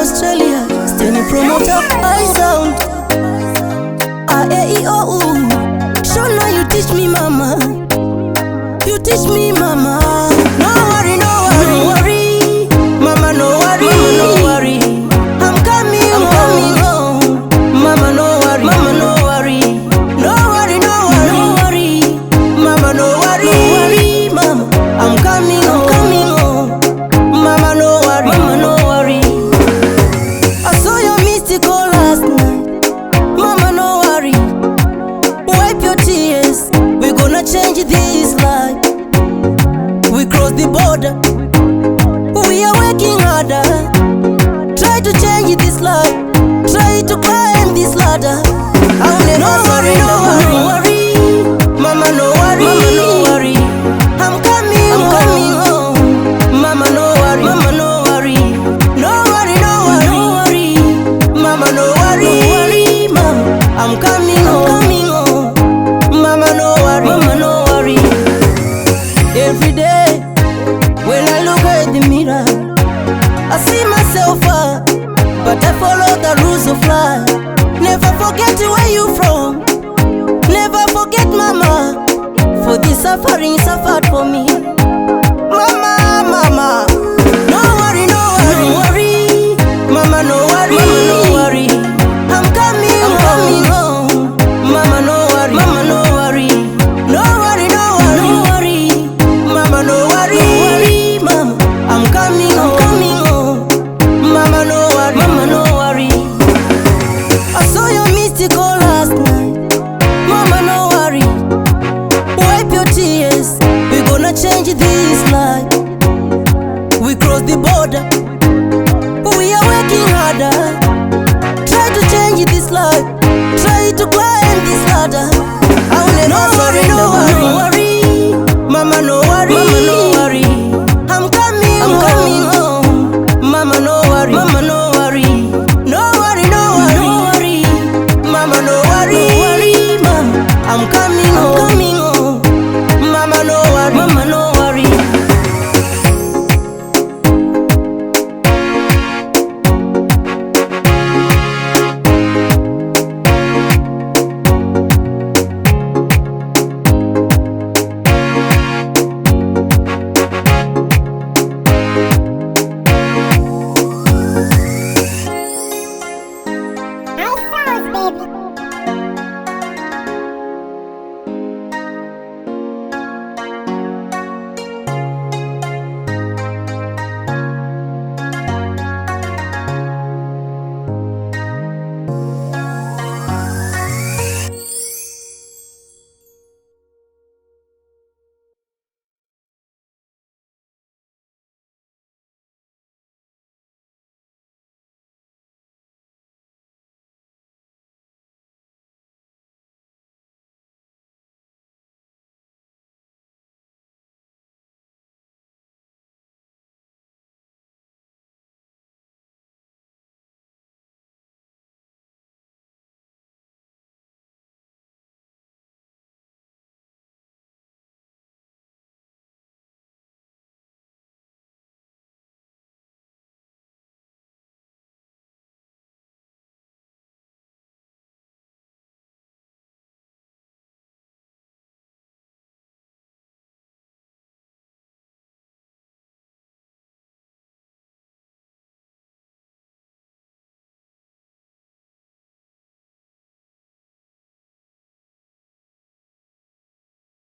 Australia, Steny promoter, I sound. Show now you teach me, mama. You teach me, mama. No worry, no worry, no worry, mama, no worry, mama, no worry. I'm coming home, mama, no worry, mama, no worry, no worry, no worry, no worry, mama, no worry, no worry, mama. I'm coming home, mama, no worry, mama, no worry. I saw your mystic call last night, mama, no worry. Wipe your tears, we're gonna change this life. We cross the border, we are working harder. Try to change this life, try to climb this ladder. I will never surrender, no worry, mama, no worry, mama, no worry. I'm coming home, mama, no worry, mama, no worry, no worry, no worry, no worry, mama, no worry, no worry, mama. I'm coming home, mama, no worry, mama, no worry. Every day when I look at the mirror, I see myself but I follow the rules of life. Never forget where you from, never forget mama, for this suffering suffered for me. Mama, mama, no worry, no worry, no worry, mama, no worry, mama, no worry. I'm coming home, mama, no worry, mama, no worry, no worry, no worry, no worry, mama, no worry, no worry, mama. I'm coming home, mama, no worry, mama, no worry. I saw your mystic call last night, mama, no worry. Wipe your tears, we're gonna change this life. We cross the border, we are working harder. Try to change this life, try to climb this ladder. I will never